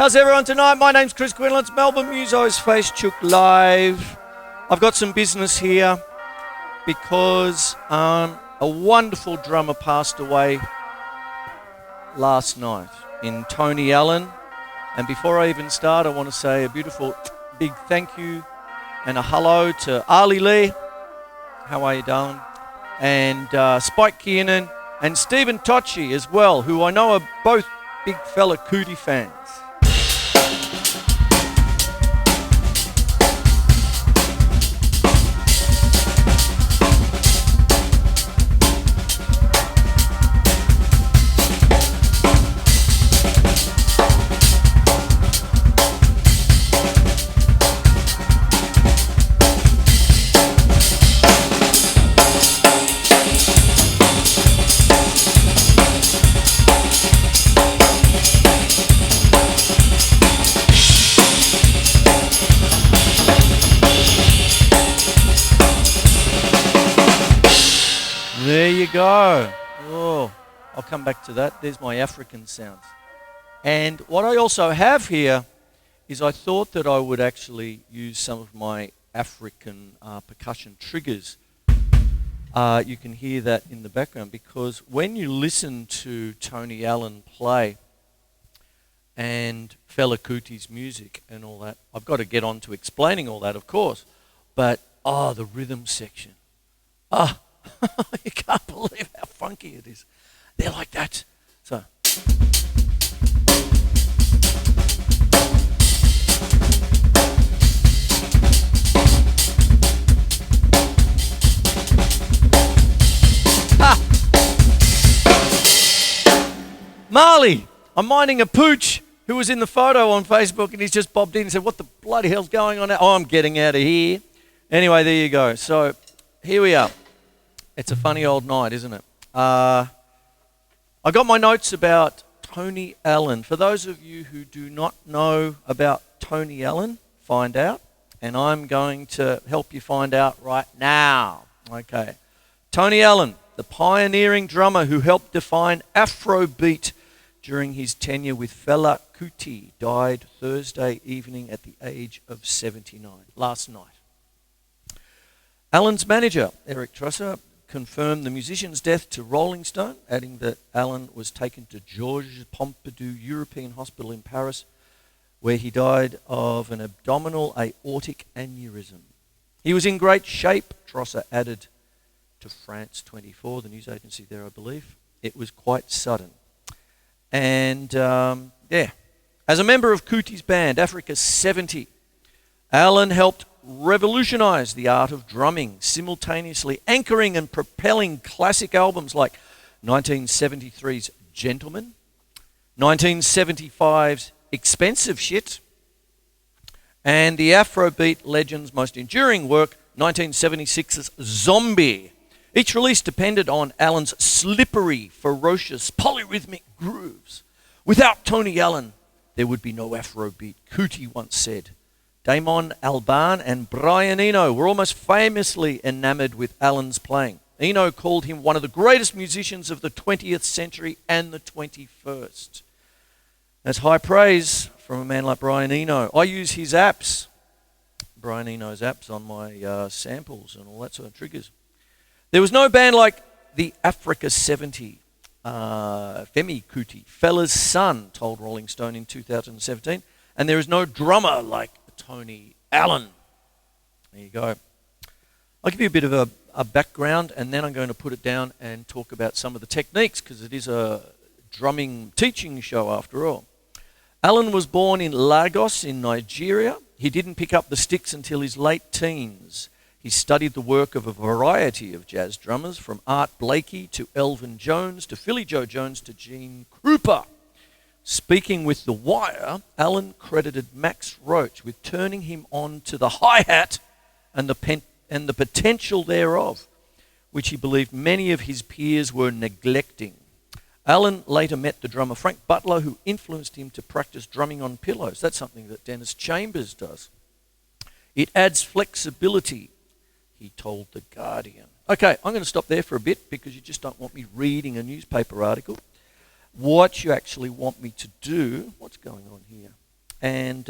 How's everyone tonight? My name's Chris Quinlan. It's Melbourne Musos Facebook Live. I've got some business here because a wonderful drummer passed away last night in Tony Allen. And before I even start, I want to say a beautiful big thank you and a hello to Allie Lee. How are you, darling? And Spike Kiernan and Stephen Tocci as well, who I know are both big Fela Kuti fans. There you go. Oh, I'll come back to that. There's my African sounds. And what I also have here is I thought that I would actually use some of my African percussion triggers. You can hear that in the background because when you listen to Tony Allen play and Fela Kuti's music and all that, I've got to get on to explaining all that, of course, but the rhythm section. You can't believe how funky it is. They're like that. So. Marley, I'm minding a pooch who was in the photo on Facebook and he's just bobbed in and said, what the bloody hell's going on now? Oh, I'm getting out of here. Anyway, there you go. So here we are. It's a funny old night, isn't it? I got my notes about Tony Allen. For those of you who do not know about Tony Allen, find out. And I'm going to help you find out right now. Okay. Tony Allen, the pioneering drummer who helped define Afrobeat during his tenure with Fela Kuti, died Thursday evening at the age of 79, last night. Allen's manager, Eric Trusser, confirmed the musician's death to Rolling Stone, adding that Allen was taken to Georges Pompidou European Hospital in Paris, where he died of an abdominal aortic aneurysm. He was in great shape, Trosser added to France 24, the news agency there, I believe. It was quite sudden. And, as a member of Kuti's band, Africa 70, Allen helped revolutionized the art of drumming, simultaneously anchoring and propelling classic albums like 1973's Gentleman, 1975's Expensive Shit, and the Afrobeat legend's most enduring work, 1976's Zombie. Each release depended on Allen's slippery, ferocious, polyrhythmic grooves. Without Tony Allen, there would be no Afrobeat, Kuti once said. Damon Albarn and Brian Eno were almost famously enamored with Allen's playing. Eno called him one of the greatest musicians of the 20th century and the 21st. That's high praise from a man like Brian Eno. I use his apps, Brian Eno's apps, on my samples and all that sort of triggers. There was no band like the Africa 70, Femi Kuti, Fela's son, told Rolling Stone in 2017, and there is no drummer like Tony Allen. There you go. I'll give you a bit of a background and then I'm going to put it down and talk about some of the techniques because it is a drumming teaching show after all. Allen was born in Lagos in Nigeria. He didn't pick up the sticks until his late teens. He studied the work of a variety of jazz drummers from Art Blakey to Elvin Jones to Philly Joe Jones to Gene Krupa. Speaking with The Wire, Allen credited Max Roach with turning him on to the hi-hat and the potential thereof, which he believed many of his peers were neglecting. Allen later met the drummer Frank Butler, who influenced him to practice drumming on pillows. That's something that Dennis Chambers does. It adds flexibility, he told The Guardian. Okay, I'm going to stop there for a bit because you just don't want me reading a newspaper article. What you actually want me to do, what's going on here? And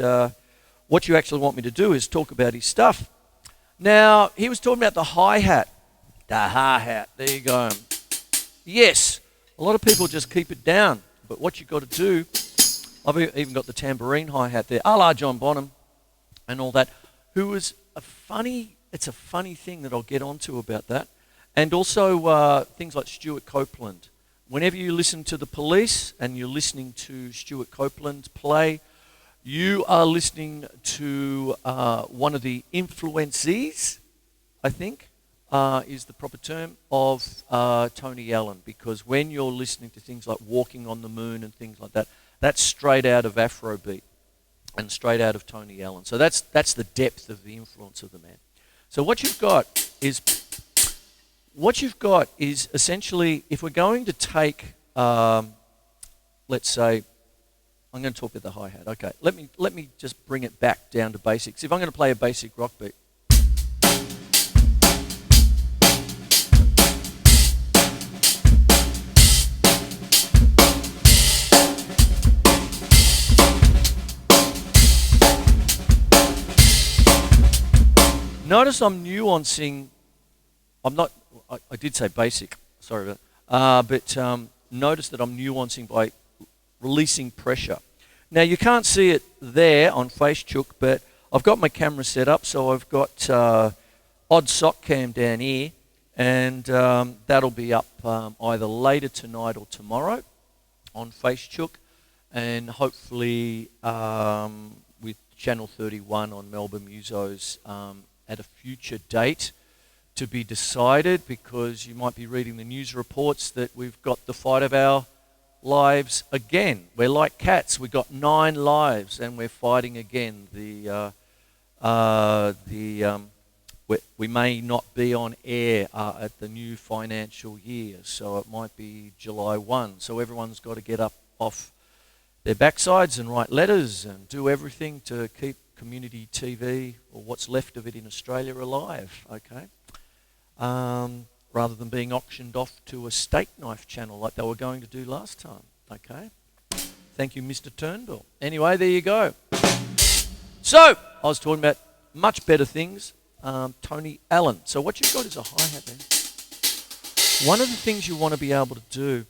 what you actually want me to do is talk about his stuff. Now, he was talking about the hi-hat. The hi-hat, there you go. Yes, a lot of people just keep it down. But what you've got to do, I've even got the tambourine hi-hat there, a la John Bonham and all that, who was it's a funny thing that I'll get onto about that. And also things like Stuart Copeland. Whenever you listen to The Police and you're listening to Stuart Copeland play, you are listening to one of the influencees, I think, is the proper term, of Tony Allen. Because when you're listening to things like Walking on the Moon and things like that, that's straight out of Afrobeat and straight out of Tony Allen. So that's the depth of the influence of the man. So what you've got is essentially, if we're going to take, let's say, I'm going to talk about the hi-hat. Okay, let me just bring it back down to basics. If I'm going to play a basic rock beat, notice I'm nuancing. I did say basic, sorry about that. But notice that I'm nuancing by releasing pressure. Now, you can't see it there on FaceChook, but I've got my camera set up, so I've got Odd Sock Cam down here, and that'll be up either later tonight or tomorrow on FaceChook, and hopefully with Channel 31 on Melbourne Musos at a future date to be decided, because you might be reading the news reports that we've got the fight of our lives again. We're like cats. We've got 9 lives and we're fighting again. We may not be on air at the new financial year, so it might be July 1. So everyone's got to get up off their backsides and write letters and do everything to keep community TV, or what's left of it in Australia, alive, okay? Rather than being auctioned off to a steak knife channel like they were going to do last time, okay? Thank you, Mr. Turnbull. Anyway, there you go. So, I was talking about much better things, Tony Allen. So what you've got is a hi-hat there. One of the things you want to be able to do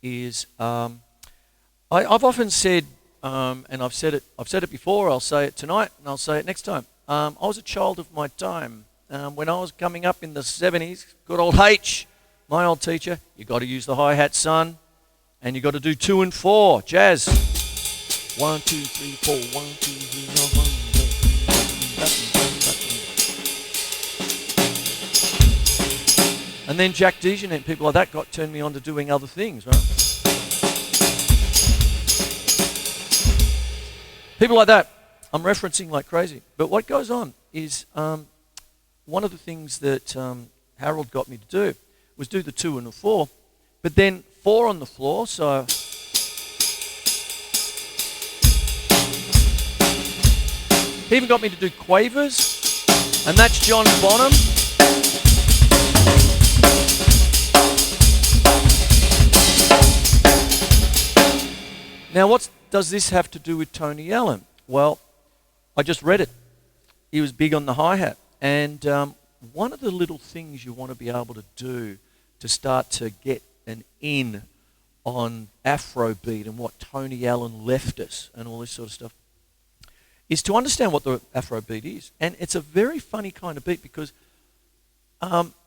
is, I've often said, and I've said it before, I'll say it tonight, and I'll say it next time. I was a child of my time. When I was coming up in the 70s, good old H, my old teacher, you got to use the hi-hat, son, and you got to do 2 and 4, jazz. 1, 2, 3, 4, 1, 2, 3, 4, 1. And then Jack Dejan and people like that turned me on to doing other things, right? People like that, I'm referencing like crazy. But what goes on is, one of the things that Harold got me to do was do the 2 and the 4, but then 4 on the floor, so he even got me to do quavers, and that's John Bonham. Now, what does this have to do with Tony Allen? Well, I just read it. He was big on the hi-hat. And one of the little things you want to be able to do to start to get an in on Afrobeat and what Tony Allen left us and all this sort of stuff is to understand what the Afrobeat is. And it's a very funny kind of beat, because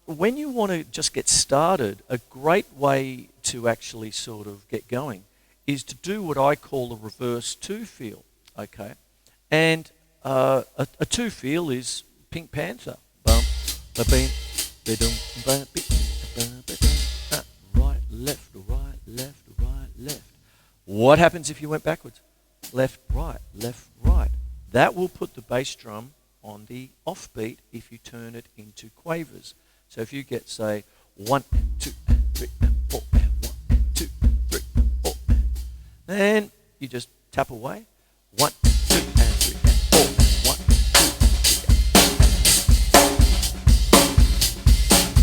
when you want to just get started, a great way to actually sort of get going is to do what I call a reverse 2-feel, okay? And a 2-feel is Pink Panther. Right, left, right, left, right, left. What happens if you went backwards? Left, right, left, right. That will put the bass drum on the offbeat if you turn it into quavers. So if you get, say, 1, 2, 3, 4, 1, 2, 3, 4, then you just tap away. 1, 2, 3, 4, 1, 2,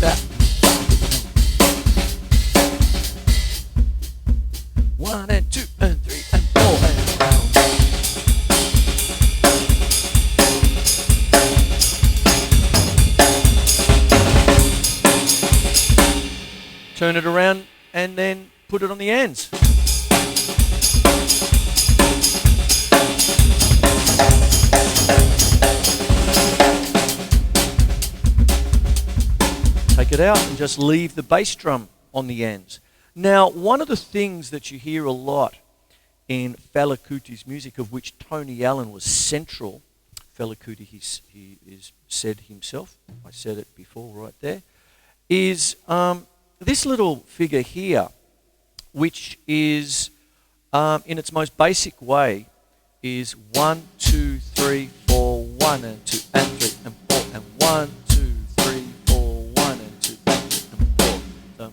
that. 1 and 2 and 3 and 4 and turn it around and then put it on the ends. Take it out and just leave the bass drum on the ends. Now, one of the things that you hear a lot in Fela Kuti's music, of which Tony Allen was central, Fela Kuti, he is said himself, I said it before right there, is this little figure here, which is, in its most basic way, is 1, 2, 3, 4, 1 and 2 and 3 and 4 and 1, 2, 3, 4, 1 and 2 and 3 and 4.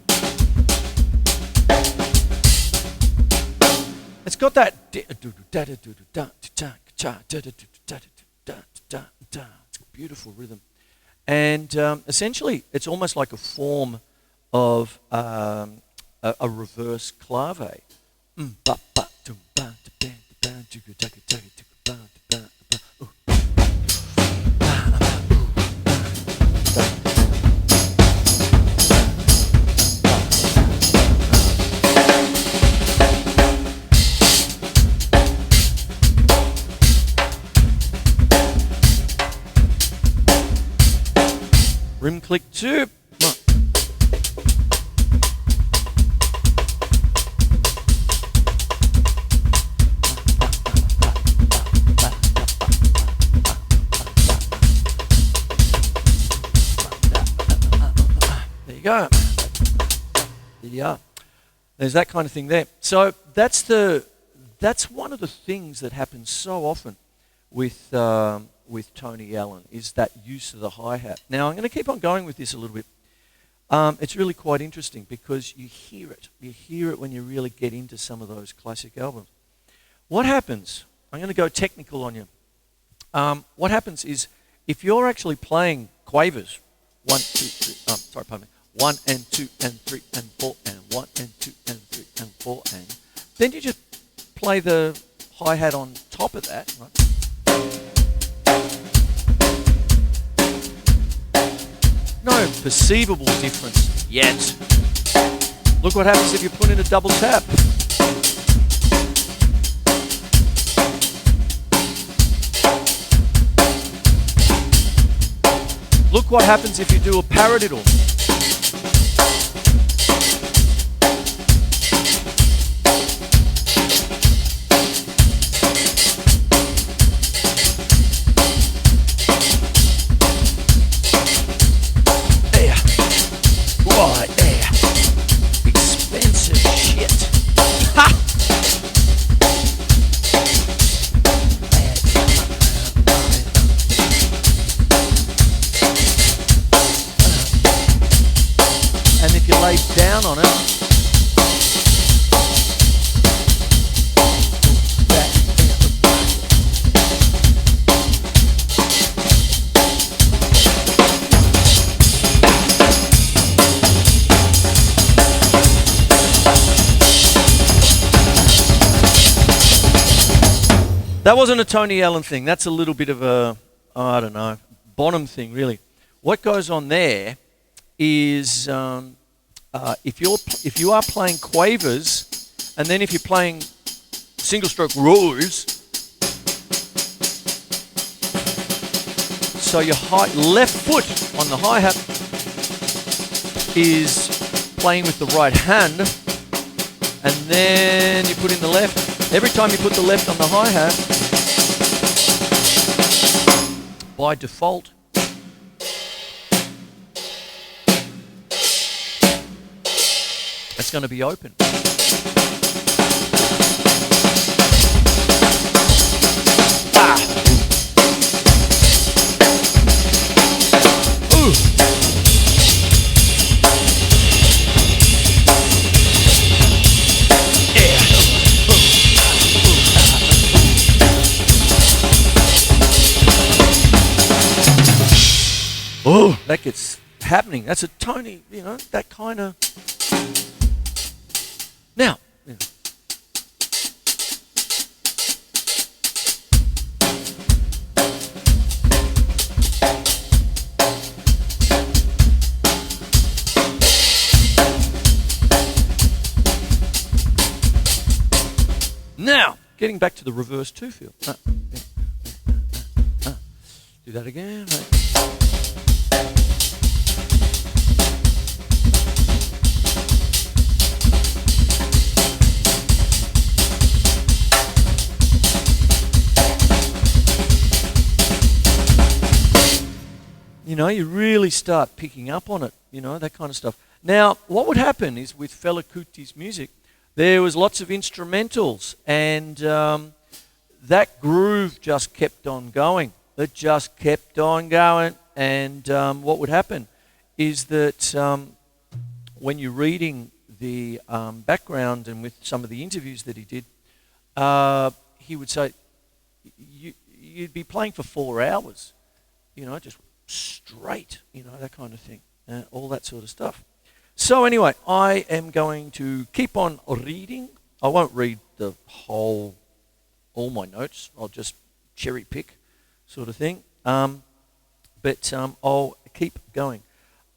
It's got that. It's a beautiful rhythm, and essentially, it's almost like a form of a reverse clave. Rim click 2. There you go. There you are. There's that kind of thing there. So that's one of the things that happens so often with Tony Allen, is that use of the hi-hat. Now, I'm going to keep on going with this a little bit. It's really quite interesting because you hear it. You hear it when you really get into some of those classic albums. What happens, I'm going to go technical on you. What happens is, if you're actually playing quavers, 1, 2, 3, sorry, pardon me, 1 and 2 and 3 and 4 and 1 and 2 and 3 and 4 and, then you just play the hi-hat on top of that, right? No perceivable difference yet. Look what happens if you put in a double tap. Look what happens if you do a paradiddle. Expensive shit. Ha! And if you lay down on it, that wasn't a Tony Allen thing. That's a little bit of a, I don't know, Bonham thing, really. What goes on there is if you are playing quavers, and then if you're playing single-stroke roars, so your left foot on the hi-hat is playing with the right hand, and then you put in the left. Every time you put the left on the hi-hat, by default, it's going to be open. Oh, that gets happening. That's a Tony, that kind of. Now, getting back to the reverse two feel. Do that again. You know, you really start picking up on it, you know, that kind of stuff. Now, what would happen is with Fela Kuti's music, there was lots of instrumentals, and that groove just kept on going. It just kept on going, and what would happen is that when you're reading the background and with some of the interviews that he did, he would say, you'd be playing for 4 hours, you know, just straight, you know, that kind of thing, all that sort of stuff. So anyway, I am going to keep on reading. I won't read the all my notes. I'll just cherry pick sort of thing. But I'll keep going.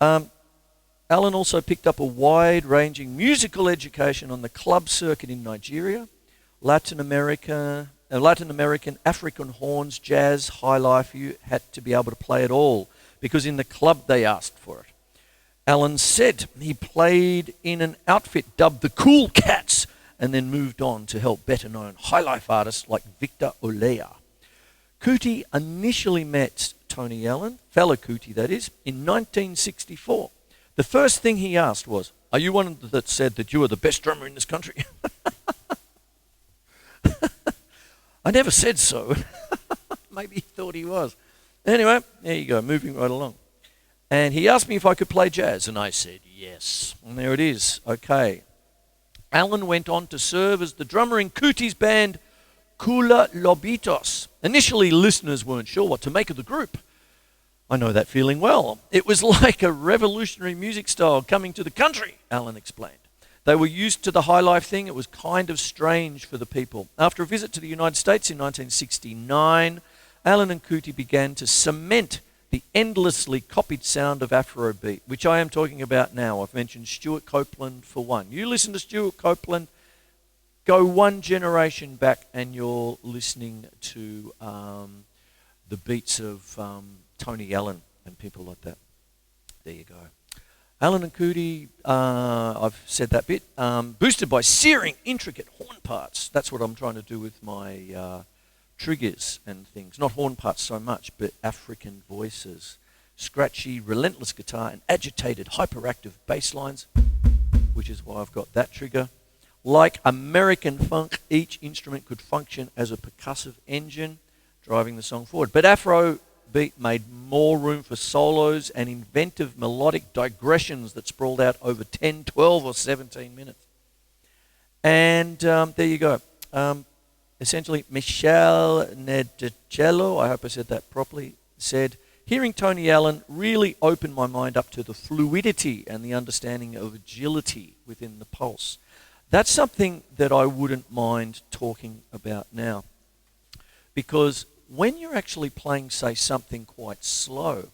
Alan also picked up a wide-ranging musical education on the club circuit in Nigeria, Latin American, African horns, jazz, high life. You had to be able to play it all because in the club they asked for it. Alan said he played in an outfit dubbed the Cool Cats and then moved on to help better-known high life artists like Victor Olea. Kuti initially met Tony Allen, Fela Kuti that is, in 1964. The first thing he asked was, "Are you one that said that you are the best drummer in this country?" I never said so. Maybe he thought he was. Anyway, there you go, moving right along. And he asked me if I could play jazz, and I said yes. And there it is. Okay. Alan went on to serve as the drummer in Kuti's band, Kula Lobitos. Initially, listeners weren't sure what to make of the group. I know that feeling well. It was like a revolutionary music style coming to the country, Alan explained. They were used to the high life thing. It was kind of strange for the people. After a visit to the United States in 1969, Alan and Kuti began to cement the endlessly copied sound of Afrobeat, which I am talking about now. I've mentioned Stuart Copeland for one. You listen to Stuart Copeland, go one generation back and you're listening to the beats of Tony Allen and people like that. There you go. Alan and Kuti, I've said that bit, boosted by searing, intricate horn parts. That's what I'm trying to do with my triggers and things. Not horn parts so much, but African voices. Scratchy, relentless guitar and agitated, hyperactive bass lines, which is why I've got that trigger. Like American funk, each instrument could function as a percussive engine, driving the song forward. But Afrobeat made more room for solos and inventive melodic digressions that sprawled out over 10, 12, or 17 minutes. And there you go. Essentially, Michelle Nedecello, I hope I said that properly, said, hearing Tony Allen really opened my mind up to the fluidity and the understanding of agility within the pulse. That's something that I wouldn't mind talking about now. Because when you're actually playing, say, something quite slow,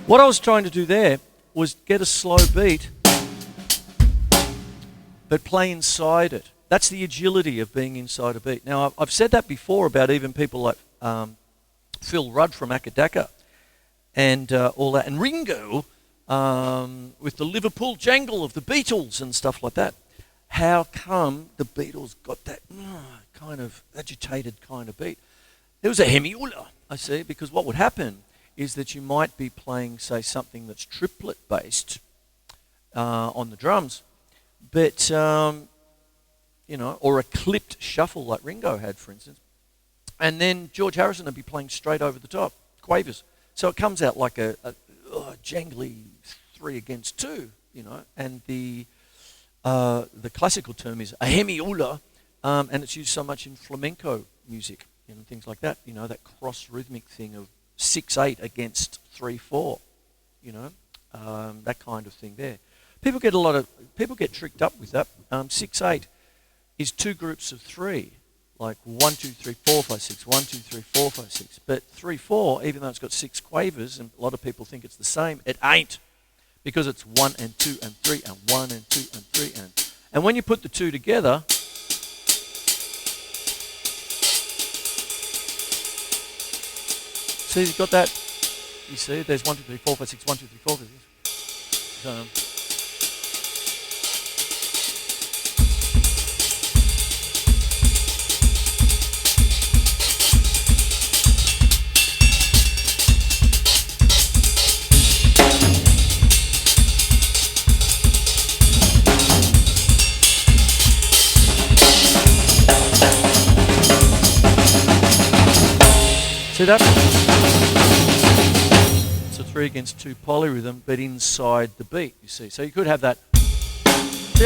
what I was trying to do there was get a slow beat, but play inside it. That's the agility of being inside a beat. Now, I've said that before about even people like Phil Rudd from Akadaka and all that. And Ringo with the Liverpool jangle of the Beatles and stuff like that. How come the Beatles got that kind of agitated kind of beat? There was a hemiula, I see, because what would happen is that you might be playing, say, something that's triplet-based on the drums, but, or a clipped shuffle like Ringo had, for instance, and then George Harrison would be playing straight over the top, quavers. So it comes out like a jangly 3 against 2, and the classical term is a hemiula, and it's used so much in flamenco music, things like that, that cross-rhythmic thing of 6/8 against 3/4, that kind of thing there. People get tricked up with that. 6/8 is 2 groups of 3, like 1, 2, 3, 4, 5, 6, 1, 2, 3, 4, 5, 6. But 3/4, even though it's got 6 quavers, and a lot of people think it's the same, it ain't, because it's 1 and 2 and 3 and 1 and 2 and 3 and when you put the 2 together, see, you've got that. You see, there's 1, 2, 3, 4, 5, 6, 1, 2, 3, 4, 5, 6. See that? It's a 3 against 2 polyrhythm, but inside the beat, you see. So you could have that. See,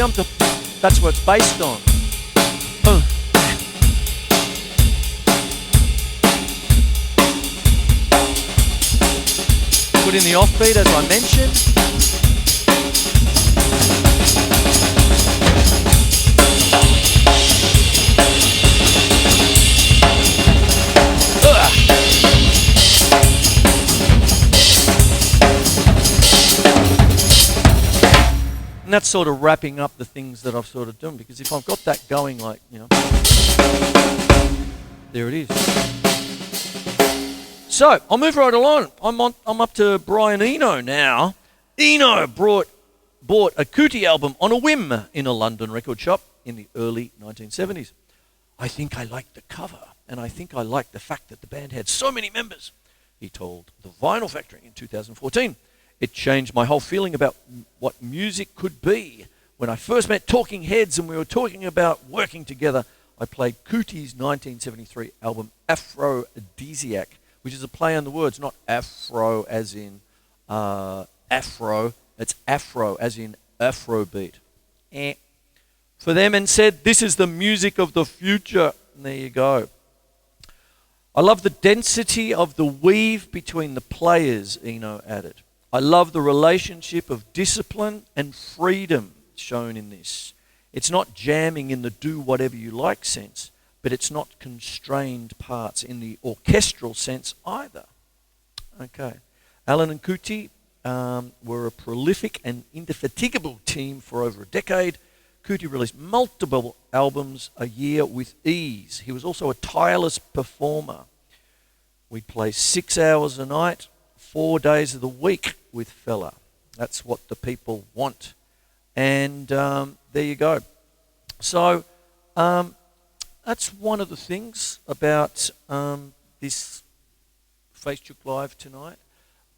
that's what it's based on. Put in the offbeat, as I mentioned. And that's sort of wrapping up the things that I've sort of done, because if I've got that going, like, there it is. So I'll move right along. I'm up to Brian Eno now. Eno bought a Kuti album on a whim in a London record shop in the early 1970s. I think I liked the cover, and I think I liked the fact that the band had so many members, he told The Vinyl Factory in 2014. It changed my whole feeling about what music could be. When I first met Talking Heads and we were talking about working together, I played Kuti's 1973 album Aphrodisiac, which is a play on the words, not Afro as in Afro, it's Afro as in Afrobeat. For them, and said, this is the music of the future. And there you go. I love the density of the weave between the players, Eno added. I love the relationship of discipline and freedom shown in this. It's not jamming in the do whatever you like sense, but it's not constrained parts in the orchestral sense either. Okay. Alan and Kuti were a prolific and indefatigable team for over a decade. Kuti released multiple albums a year with ease. He was also a tireless performer. We'd play 6 hours a night, 4 days of the week with Fela. That's what the people want. And there you go. So that's one of the things about this Facebook Live tonight.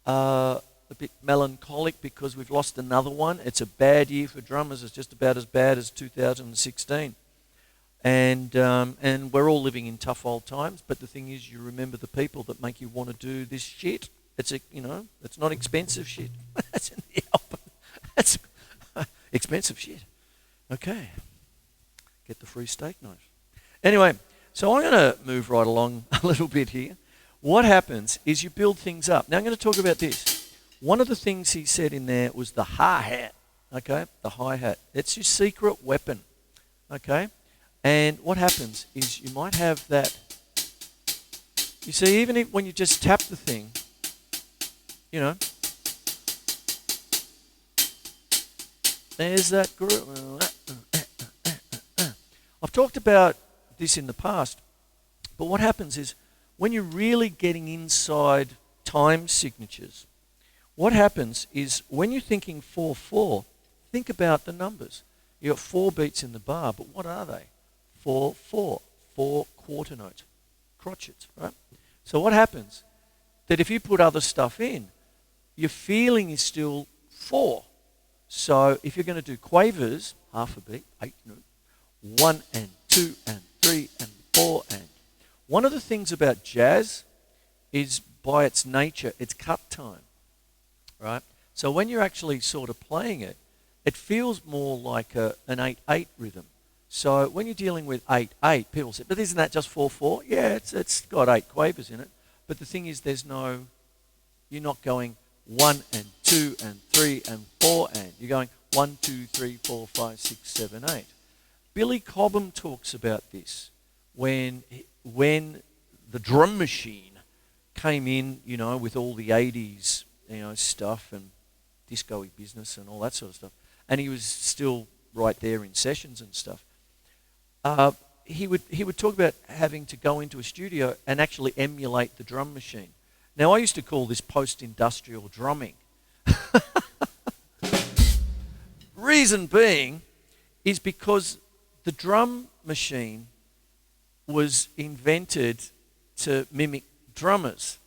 A bit melancholic because we've lost another one. It's a bad year for drummers. It's just about as bad as 2016. And we're all living in tough old times. But the thing is, you remember the people that make you want to do this shit. It's it's not expensive shit. That's in the album. That's expensive shit. Okay. Get the free steak knife. Anyway, so I'm going to move right along a little bit here. What happens is you build things up. Now I'm going to talk about this. One of the things he said in there was the hi-hat. Okay, the hi-hat. It's your secret weapon. Okay, and what happens is you might have that. You see, even if when you just tap the thing, there's that groove. I've talked about this in the past, but what happens is when you're really getting inside time signatures, what happens is when you're thinking 4/4, think about the numbers. You've got 4 beats in the bar, but what are they? 4/4, 4 quarter notes, crotchets, right? So what happens? That if you put other stuff in, your feeling is still 4. So if you're going to do quavers, half a beat, 8 notes, 1 and 2 and 3 and 4 and. One of the things about jazz is by its nature, it's cut time, right? So when you're actually sort of playing it, it feels more like an 8/8 rhythm. So when you're dealing with 8/8, people say, but isn't that just 4/4? Yeah, it's got 8 quavers in it. But the thing is, you're not going 1 and 2 and 3 and 4 and. You're going 1, 2, 3, 4, 5, 6, 7, 8. Billy Cobham talks about this when the drum machine came in, with all the 80s, stuff and disco-y business and all that sort of stuff. And he was still right there in sessions and stuff. He would talk about having to go into a studio and actually emulate the drum machine. Now, I used to call this post-industrial drumming. Reason being is because the drum machine was invented to mimic drummers.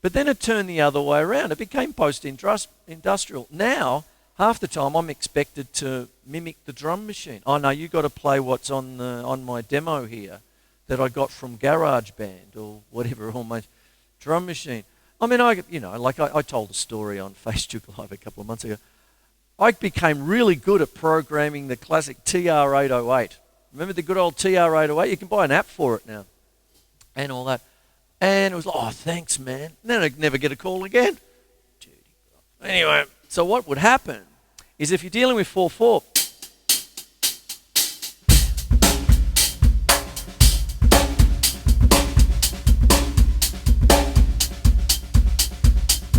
But then it turned the other way around. It became post-industrial. Now, half the time I'm expected to mimic the drum machine. Oh no, you got to play what's on my demo here that I got from GarageBand or whatever on my drum machine. I mean, I told a story on Facebook Live a couple of months ago. I became really good at programming the classic TR-808. Remember the good old TR-808? You can buy an app for it now and all that. And it was like, oh, thanks, man. And then I'd never get a call again. Anyway, so what would happen is if you're dealing with 4/4,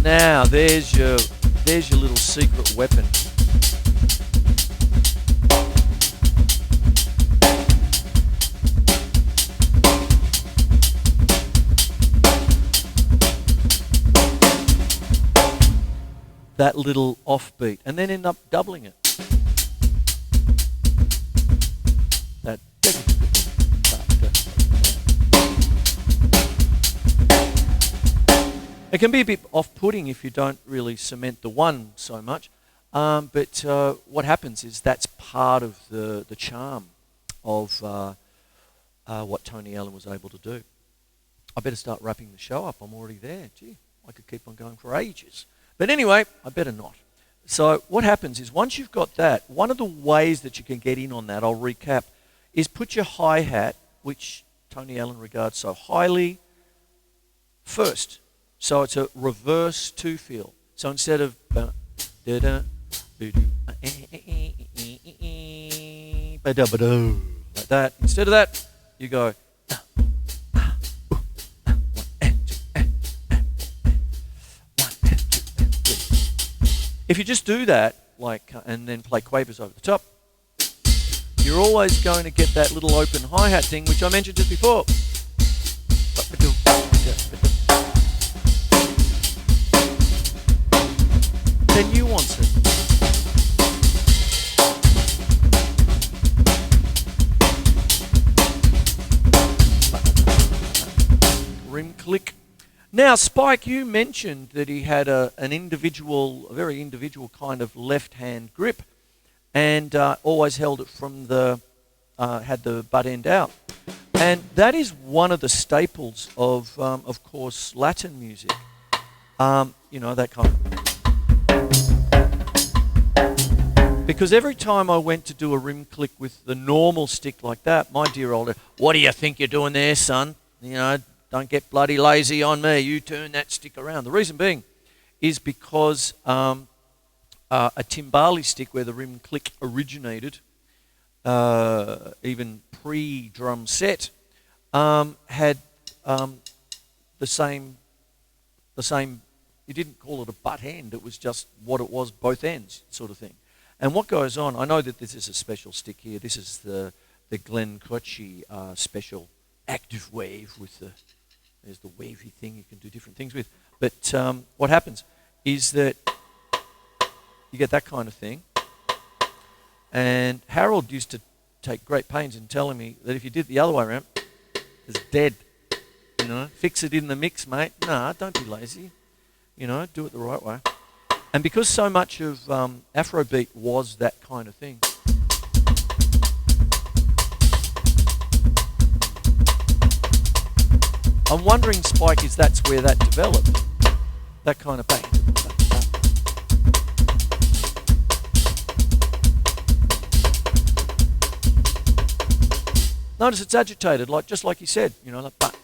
now there's your little secret weapon. That little offbeat, and then end up doubling it. That. It can be a bit off-putting if you don't really cement the one so much, but what happens is that's part of the charm of what Tony Allen was able to do. I better start wrapping the show up. I'm already there. Gee, I could keep on going for ages. But anyway, I better not. So what happens is once you've got that, one of the ways that you can get in on that, I'll recap, is put your hi-hat, which Tony Allen regards so highly, first. So it's a reverse 2-feel. So instead of like that, instead of that, you go. If you just do that, and then play quavers over the top, you're always going to get that little open hi-hat thing, which I mentioned just before. The nuances. Rim click. Now, Spike, you mentioned that he had a very individual kind of left-hand grip, and always held it from had the butt end out, and that is one of the staples of course, Latin music. That kind of. Because every time I went to do a rim click with the normal stick like that, my dear old, what do you think you're doing there, son? Don't get bloody lazy on me. You turn that stick around. The reason being is because a timbali stick where the rim click originated, even pre-drum set, had the same. You didn't call it a butt end. It was just what it was, both ends, sort of thing. And what goes on? I know that this is a special stick here. This is the Glen Tocci special active wave with there's the wavy thing you can do different things with. But what happens is that You get that kind of thing. And Harold used to take great pains in telling me that if you did it the other way around, it's dead. You know, fix it in the mix, mate. Nah, don't be lazy. You know, do it the right way. And because so much of Afrobeat was that kind of thing, I'm wondering, Spike, is that's where that developed? That kind of bang. Notice it's agitated, like just like you said, you know, like but.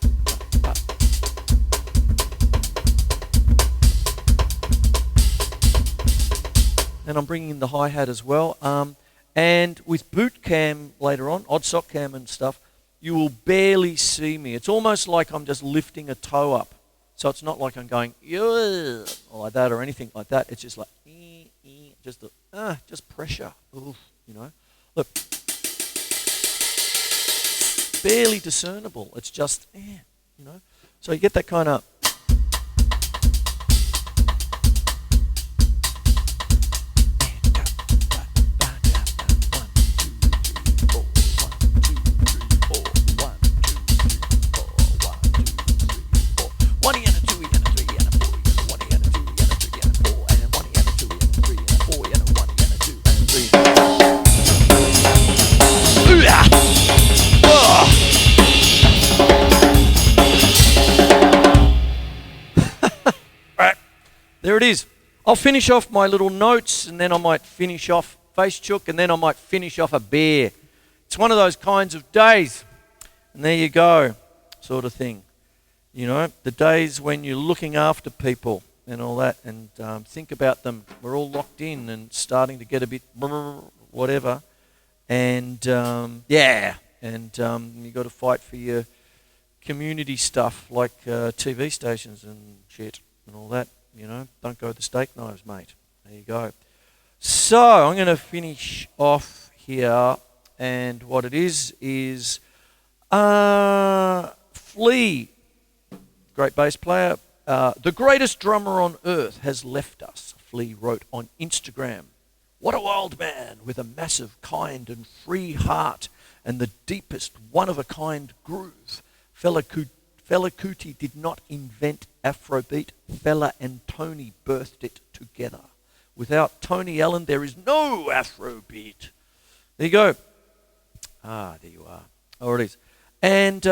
And I'm bringing in the hi-hat as well. And with boot cam later on, odd sock cam and stuff, you will barely see me. It's almost like I'm just lifting a toe up. So it's not like I'm going, or like that or anything like that. It's just like, just pressure. Oof, you know. Look, barely discernible. It's just, you know. So you get that kind of. There it is. I'll finish off my little notes, and then I might finish off Face Chook, and then I might finish off a beer. It's one of those kinds of days. And there you go, sort of thing. You know, the days when you're looking after people and all that, and think about them. We're all locked in and starting to get a bit whatever. And you got to fight for your community stuff like TV stations and shit and all that. You know, don't go with the steak knives, mate. There you go. So I'm going to finish off here, and what it is Flea, great bass player, the greatest drummer on earth has left us, Flea wrote on Instagram. What a wild man with a massive, kind and free heart and the deepest one-of-a-kind groove. Fela Kuti did not invent Afrobeat. Fela and Tony birthed it together. Without Tony Allen, there is no Afrobeat. There you go. There you are. Oh, it is. And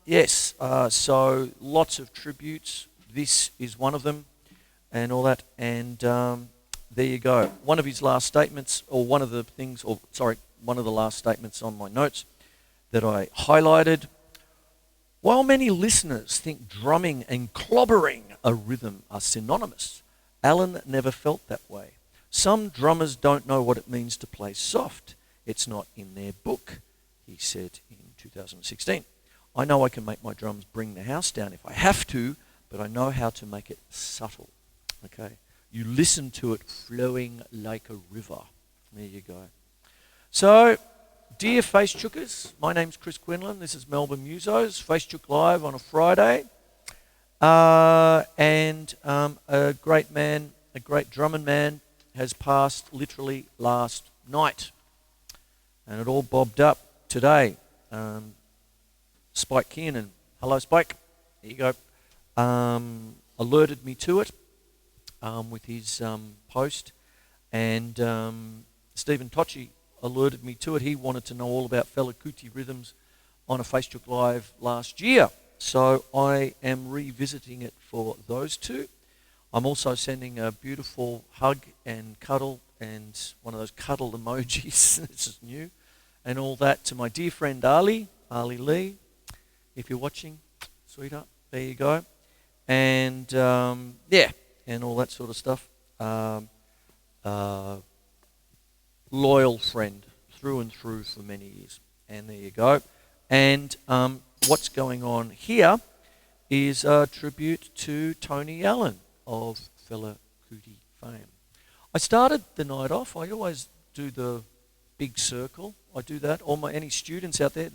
yes, so lots of tributes. This is one of them and all that. And there you go. One of his last statements, or one of the last statements on my notes that I highlighted. While many listeners think drumming and clobbering a rhythm are synonymous, Alan never felt that way. Some drummers don't know what it means to play soft. It's not in their book, he said in 2016. I know I can make my drums bring the house down if I have to, but I know how to make it subtle. Okay? You listen to it flowing like a river. There you go. So, dear Face Chookers, my name's Chris Quinlan. This is Melbourne Musos, Face Chook Live on a Friday. And a great man, a great drumming man, has passed literally last night. And it all bobbed up today. Spike Kiernan, hello Spike, there you go, alerted me to it with his post. And Stephen Tocci alerted me to it. He wanted to know all about Fela Kuti rhythms on a Face Chook Live last year. So I am revisiting it for those two. I'm also sending a beautiful hug and cuddle and one of those cuddle emojis, this is new, and all that to my dear friend Allie Lee. If you're watching, sweetheart, there you go. And and all that sort of stuff. Loyal friend through and through for many years. And there you go. And what's going on here is a tribute to Tony Allen of Fela Kuti fame. I started the night off. I always do the big circle. I do that. Any students out there,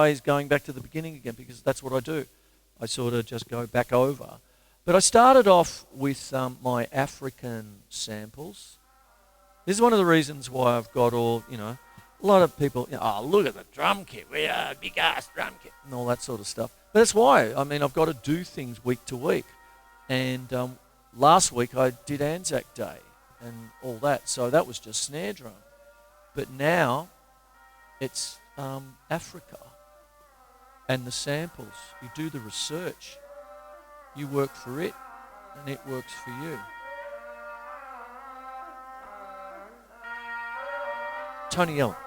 he's going back to the beginning again, because that's what I do. I sort of just go back over. But I started off with my African samples This is one of the reasons why I've got all, a lot of people, oh, look at the drum kit. We are a big-ass drum kit and all that sort of stuff. But that's why. I mean, I've got to do things week to week. And last week I did Anzac Day and all that. So that was just snare drum. But now it's Africa and the samples. You do the research. You work for it and it works for you. Tony Allen.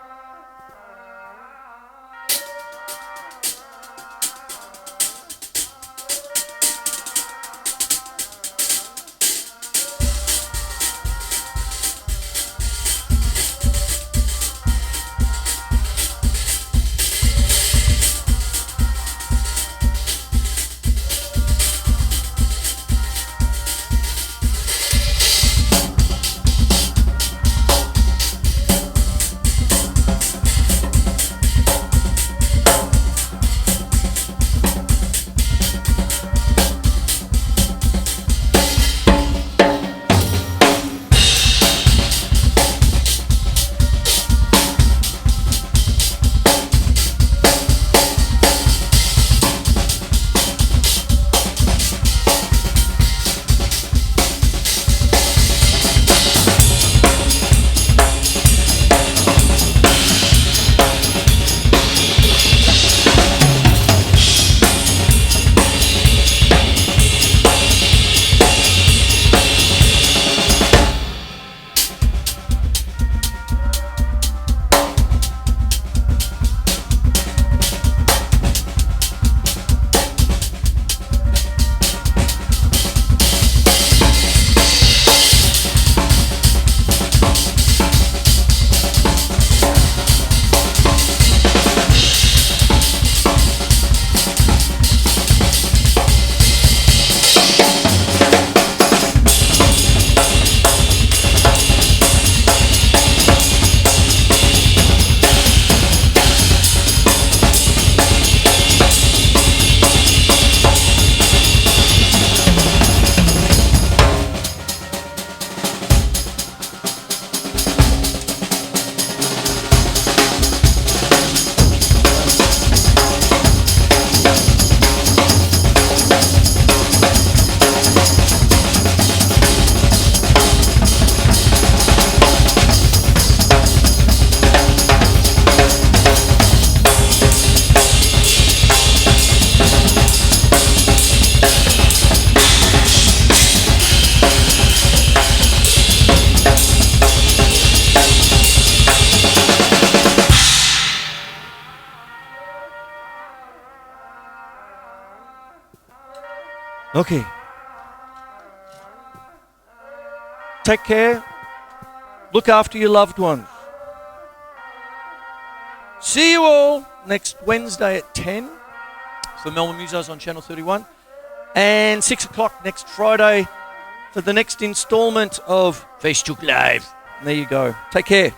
Okay. Take care. Look after your loved ones. See you all next Wednesday at 10 for Melbourne Musos on Channel 31. And 6 o'clock next Friday for the next instalment of Facebook Live. And there you go. Take care.